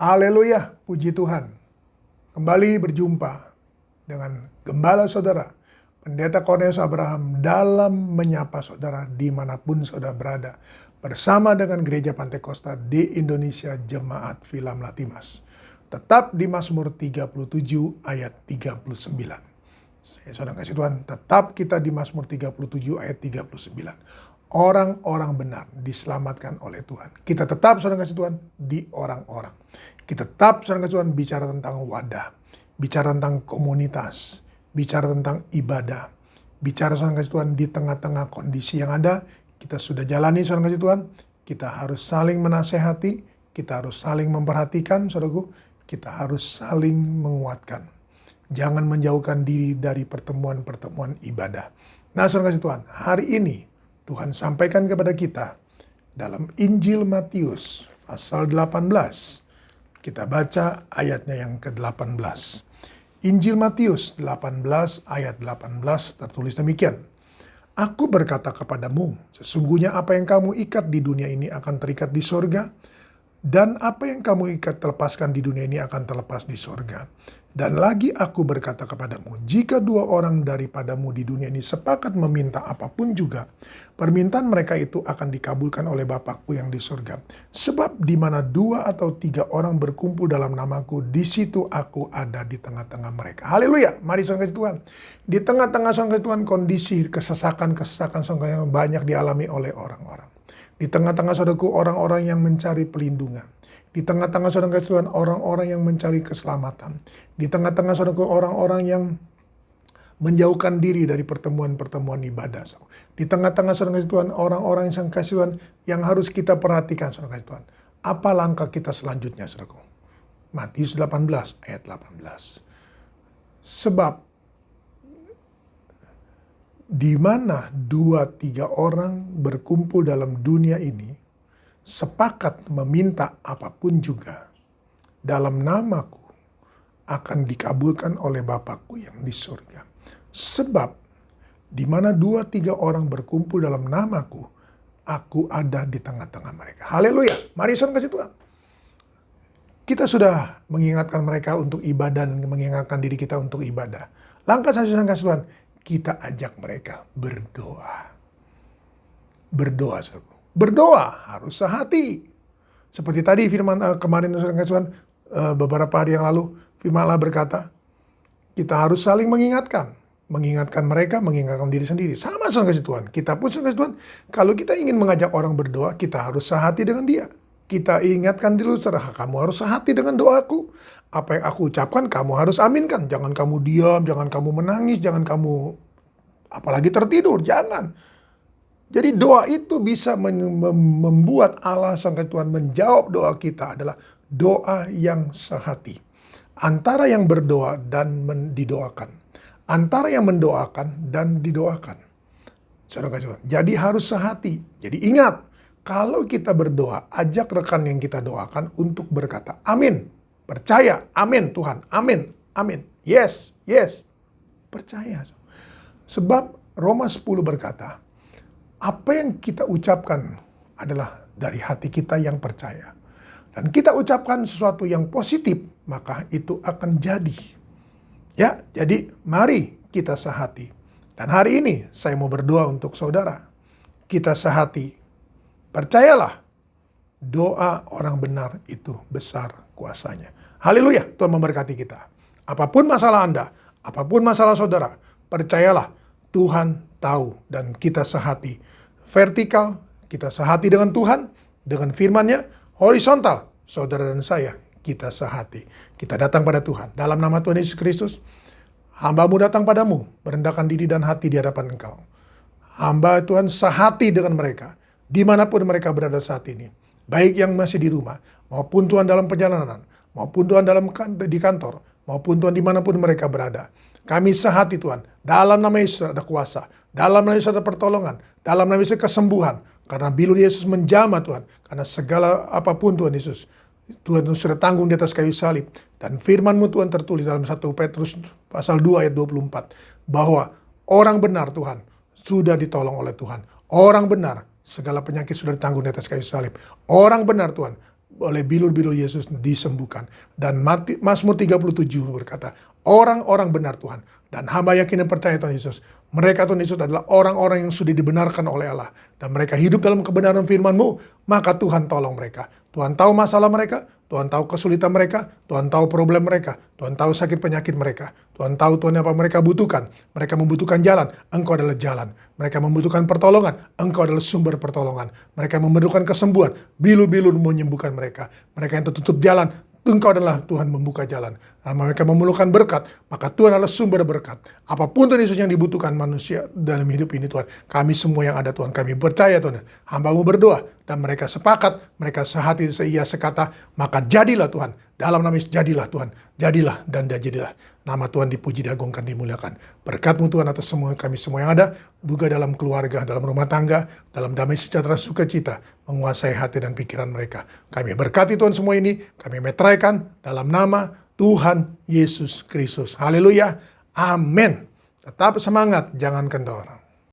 Haleluya, puji Tuhan. Kembali berjumpa dengan Gembala Saudara, Pendeta Cornelius Abraham dalam menyapa saudara dimanapun saudara berada. Bersama dengan Gereja Pantekosta di Indonesia, Jemaat Filam Latimas. Tetap di Mazmur 37 ayat 39. Saya saudara kasih Tuhan, tetap kita di Mazmur 37 ayat 39. Orang-orang benar diselamatkan oleh Tuhan. Kita tetap saudara kasih Tuhan di orang-orang. Kita tetap saudara kasih Tuhan bicara tentang wadah, bicara tentang komunitas, bicara tentang ibadah, bicara saudara kasih Tuhan di tengah-tengah kondisi yang ada. Kita sudah jalani saudara kasih Tuhan. Kita harus saling menasehati, kita harus saling memperhatikan saudaraku, kita harus saling menguatkan. Jangan menjauhkan diri dari pertemuan-pertemuan ibadah. Nah saudara kasih Tuhan, hari ini Tuhan sampaikan kepada kita dalam Injil Matius pasal 18. Kita baca ayatnya yang ke-18. Injil Matius 18 ayat 18 tertulis demikian. Aku berkata kepadamu, sesungguhnya apa yang kamu ikat di dunia ini akan terikat di sorga, dan apa yang kamu ikat lepaskan di dunia ini akan terlepas di sorga. Dan lagi aku berkata kepadamu, jika dua orang daripadamu di dunia ini sepakat meminta apapun juga, permintaan mereka itu akan dikabulkan oleh Bapakku yang di surga. Sebab di mana dua atau tiga orang berkumpul dalam namaku, di situ aku ada di tengah-tengah mereka. Haleluya, mari saudara Tuhan. Di tengah-tengah saudara Tuhan kondisi kesesakan saudara yang banyak dialami oleh orang-orang. Di tengah-tengah saudaraku orang-orang yang mencari pelindungan. Di tengah-tengah saudara Tuhan orang-orang yang mencari keselamatan. Di tengah-tengah saudaraku orang-orang yang menjauhkan diri dari pertemuan-pertemuan ibadah. Di tengah-tengah saudara Tuhan orang-orang yang kasih Tuhan yang harus kita perhatikan saudara Tuhan. Apa langkah kita selanjutnya saudaraku? Matius 18 ayat 18. Sebab di mana 2-3 orang berkumpul dalam dunia ini sepakat meminta apapun juga dalam namaku akan dikabulkan oleh Bapakku yang di surga. Sebab di mana 2-3 orang berkumpul dalam namaku, aku ada di tengah-tengah mereka. Haleluya. Mari saudara kasih Tuhan. Kita sudah mengingatkan mereka untuk ibadah dan mengingatkan diri kita untuk ibadah. Langkah selanjutnya kasih Tuhan, kita ajak mereka berdoa. Berdoa saudara. Berdoa harus sehati. Seperti tadi firman kemarin Tuhan beberapa hari yang lalu firman Allah berkata, kita harus saling mengingatkan. Mengingatkan mereka, mengingatkan diri sendiri. Sama saudara Tuhan. Kita pun saudara Tuhan, kalau kita ingin mengajak orang berdoa, kita harus sehati dengan dia. Kita ingatkan dulu saudara, kamu harus sehati dengan doaku. Apa yang aku ucapkan, kamu harus aminkan. Jangan kamu diam, jangan kamu menangis, jangan kamu apalagi tertidur, jangan. Jadi doa itu bisa membuat Allah Sang Tuhan menjawab doa kita adalah doa yang sehati. Antara yang berdoa dan didoakan. Antara yang mendoakan dan didoakan. Saudara Tuhan. Jadi harus sehati. Jadi ingat, kalau kita berdoa, ajak rekan yang kita doakan untuk berkata, amin. Percaya, amin Tuhan, amin, amin. Yes, yes. Percaya. Sebab Roma 10 berkata, apa yang kita ucapkan adalah dari hati kita yang percaya. Dan kita ucapkan sesuatu yang positif, maka itu akan jadi. Ya, jadi mari kita sehati. Dan hari ini saya mau berdoa untuk saudara. Kita sehati. Percayalah, doa orang benar itu besar kuasanya. Haleluya, Tuhan memberkati kita. Apapun masalah Anda, apapun masalah saudara, percayalah Tuhan tahu dan kita sehati. Vertikal, kita sehati dengan Tuhan, dengan firman-Nya. Horizontal, saudara dan saya, kita sehati. Kita datang pada Tuhan. Dalam nama Tuhan Yesus Kristus, hamba-Mu datang padamu, merendahkan diri dan hati di hadapan Engkau. Hamba Tuhan sehati dengan mereka, dimanapun mereka berada saat ini. Baik yang masih di rumah, maupun Tuhan dalam perjalanan, maupun Tuhan di kantor, maupun Tuhan dimanapun mereka berada. Kami sehati Tuhan, dalam nama Yesus ada kuasa, dalam nama Yesus ada pertolongan, dalam nama Yesus kesembuhan. Karena bilur Yesus menjamah Tuhan, karena segala apapun Tuhan Yesus, Tuhan sudah tanggung di atas kayu salib. Dan firman-Mu Tuhan tertulis dalam 1 Petrus pasal 2 ayat 24, bahwa orang benar Tuhan sudah ditolong oleh Tuhan. Orang benar, segala penyakit sudah ditanggung di atas kayu salib. Orang benar Tuhan, oleh bilur-bilur Yesus disembuhkan. Dan Mazmur 37 berkata, orang-orang benar Tuhan, dan hamba yakin dan percaya Tuhan Yesus, mereka Tuhan Yesus adalah orang-orang yang sudah dibenarkan oleh Allah. Dan mereka hidup dalam kebenaran firman-Mu, maka Tuhan tolong mereka. Tuhan tahu masalah mereka, Tuhan tahu kesulitan mereka, Tuhan tahu problem mereka, Tuhan tahu sakit penyakit mereka, Tuhan tahu Tuhan apa mereka butuhkan. Mereka membutuhkan jalan, Engkau adalah jalan. Mereka membutuhkan pertolongan, Engkau adalah sumber pertolongan. Mereka membutuhkan kesembuhan, bilur-bilur menyembuhkan mereka. Mereka yang tertutup jalan, Engkau adalah Tuhan membuka jalan. Mereka memerlukan berkat, maka Tuhan adalah sumber berkat. Apapun Tuhan Yesus yang dibutuhkan manusia dalam hidup ini Tuhan, kami semua yang ada Tuhan, kami percaya Tuhan, hamba-Mu berdoa, dan mereka sepakat, mereka sehati seia sekata, maka jadilah Tuhan. Dalam nama Yesus, jadilah Tuhan, jadilah dan jadilah. Nama Tuhan dipuji, diagungkan, dimuliakan. Berkat-Mu Tuhan atas semua kami semua yang ada, juga dalam keluarga, dalam rumah tangga, dalam damai sejahtera sukacita, menguasai hati dan pikiran mereka. Kami berkati Tuhan semua ini, kami meteraikan dalam nama Tuhan Yesus Kristus. Haleluya. Amin. Tetap semangat, jangan kendor.